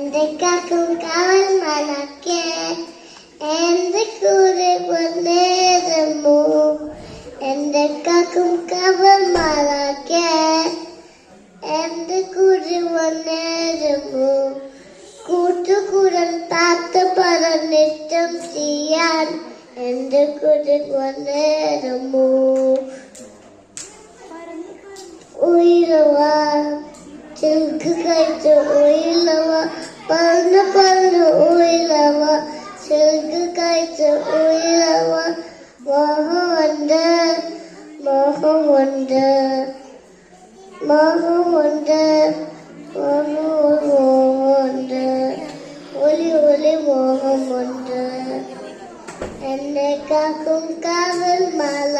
എന്റെ കാക്കും കാവൽ മലക്കെ എന്റെ കൂടെ വന്നേരമോ എന്റെ കാക്കും കാവൽ മലക്കെ എന്റെ കൂടെ വന്നേരമോ കൂട്ടുകൂടൻ താത്ത പറഞ്ഞിട്ടും ചെയ്യാൻ എന്റെ കൂടെ വന്നേരമോ ഉയരവാ ചെറുക്ക് കഴിച്ച ഉയരവ പറഞ്ഞു ഉയരവ ചെറുക്ക് കഴിച്ച ഉയരവ മോഹമുണ്ട് മോഹമുണ്ട് മോഹമുണ്ട് മോഹമുണ്ട് ഒലി ഒലി മോഹമുണ്ട് എന്നെ കാക്കും കാവൽ മല